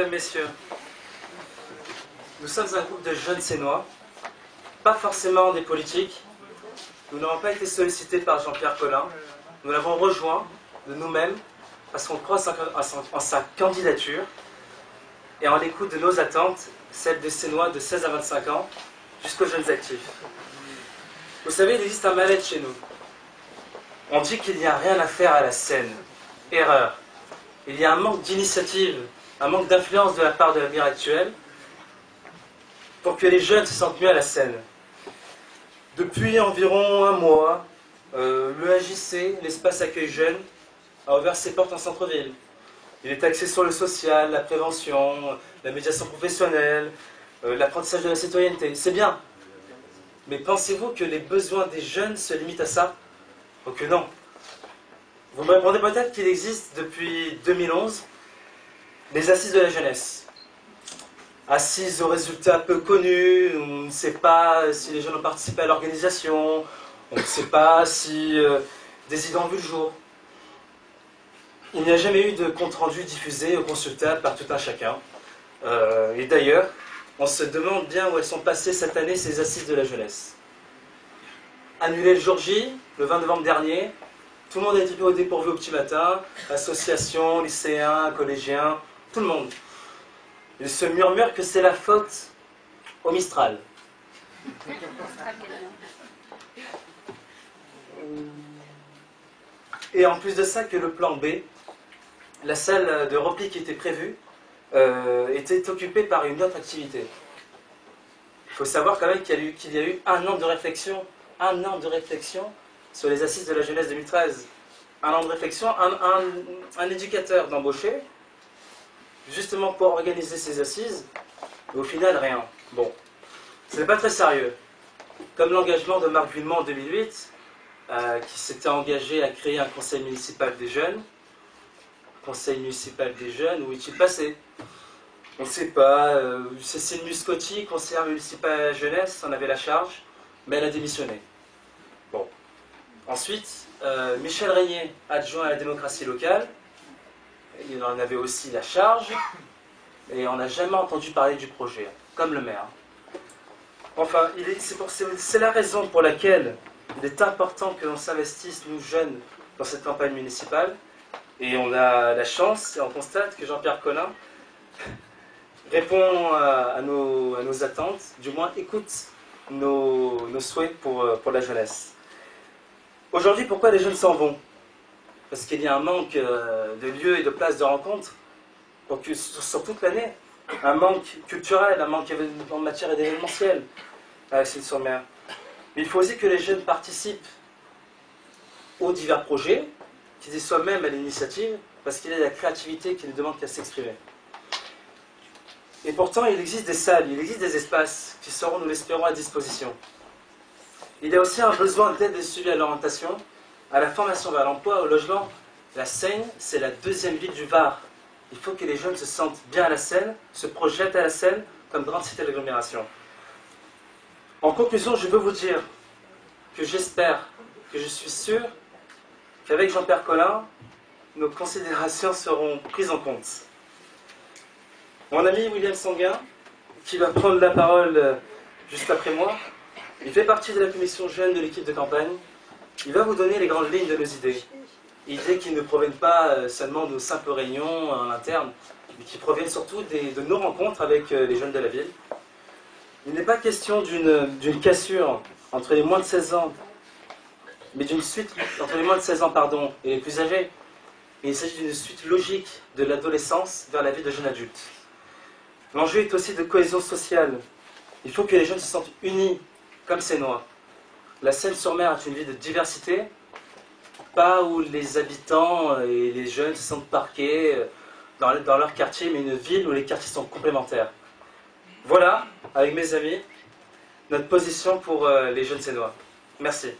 Mesdames, Messieurs, nous sommes un groupe de jeunes Sénois, pas forcément des politiques. Nous n'avons pas été sollicités par Jean-Pierre Collin. Nous l'avons rejoint de nous-mêmes parce qu'on croit en sa candidature et en l'écoute de nos attentes, celles des Sénois de 16 à 25 ans, jusqu'aux jeunes actifs. Vous savez, il existe un mal-être chez nous. On dit qu'il n'y a rien à faire à la scène. Erreur. Il y a un manque d'initiative, un manque d'influence de la part de l'avenir actuel pour que les jeunes se sentent mieux à la scène. Depuis environ un mois, le AJC, l'espace accueil jeune, a ouvert ses portes en centre-ville. Il est axé sur le social, la prévention, la médiation professionnelle, l'apprentissage de la citoyenneté. C'est bien. Mais pensez-vous que les besoins des jeunes se limitent à ça? Oh que non. Vous me répondez peut-être qu'il existe depuis 2011 les assises de la jeunesse. Assises aux résultats peu connus, on ne sait pas si les jeunes ont participé à l'organisation, on ne sait pas si des idées ont vu le jour. Il n'y a jamais eu de compte-rendu diffusé ou consultable par tout un chacun. Et d'ailleurs, on se demande bien où elles sont passées cette année, ces assises de la jeunesse. Annulé le jour J, le 20 novembre dernier, tout le monde a été pris au dépourvu au petit matin, associations, lycéens, collégiens, tout le monde. Il se murmure que c'est la faute au Mistral. Et en plus de ça, que le plan B, la salle de repli qui était prévue, était occupée par une autre activité. Il faut savoir quand même qu'il y a eu un an de réflexion sur les assises de la jeunesse 2013. Un an de réflexion, un éducateur d'embauché, justement pour organiser ces assises, et au final rien. Bon, ce n'est pas très sérieux. Comme l'engagement de Marc Villemont en 2008, qui s'était engagé à créer un conseil municipal des jeunes. Conseil municipal des jeunes, où est-il passé? On ne sait pas. Cécile Muscotti, conseillère municipale à la jeunesse, en avait la charge, mais elle a démissionné. Bon. Ensuite, Michel Régnier, adjoint à la démocratie locale, il en avait aussi la charge, et on n'a jamais entendu parler du projet, comme le maire. Enfin, c'est la raison pour laquelle il est important que l'on s'investisse, nous jeunes, dans cette campagne municipale, et on a la chance, et on constate que Jean-Pierre Collin répond à nos attentes, du moins écoute nos souhaits pour la jeunesse. Aujourd'hui, pourquoi les jeunes s'en vont? Parce qu'il y a un manque de lieux et de places de rencontre sur toute l'année. Un manque culturel, un manque en matière d'événementiel à Celles-sur-Mer. Mais il faut aussi que les jeunes participent aux divers projets, qu'ils y soient même à l'initiative, parce qu'il y a la créativité qui ne demande qu'à s'exprimer. Et pourtant, il existe des salles, il existe des espaces qui seront, nous l'espérons, à disposition. Il y a aussi un besoin d'aide et de suivi à l'orientation, à la formation vers l'emploi, au logement. La Seigne, c'est la deuxième ville du Var. Il faut que les jeunes se sentent bien à la Seine, se projettent à la Seine comme grande cité d'agglomération. En conclusion, je veux vous dire que j'espère, que je suis sûr qu'avec Jean-Pierre Collin, nos considérations seront prises en compte. Mon ami William Sanguin, qui va prendre la parole juste après moi, il fait partie de la commission jeune de l'équipe de campagne. Il va vous donner les grandes lignes de nos idées. Idées qui ne proviennent pas seulement de nos simples réunions en interne, mais qui proviennent surtout de nos rencontres avec les jeunes de la ville. Il n'est pas question d'une cassure entre les moins de 16 ans, mais d'une suite entre les moins de 16 ans et les plus âgés. Et il s'agit d'une suite logique de l'adolescence vers la vie de jeune adulte. L'enjeu est aussi de cohésion sociale. Il faut que les jeunes se sentent unis, comme Sénois. La Seine-sur-Mer est une ville de diversité, pas où les habitants et les jeunes se sentent parqués dans leur quartier, mais une ville où les quartiers sont complémentaires. Voilà, avec mes amis, notre position pour les jeunes Sénois. Merci.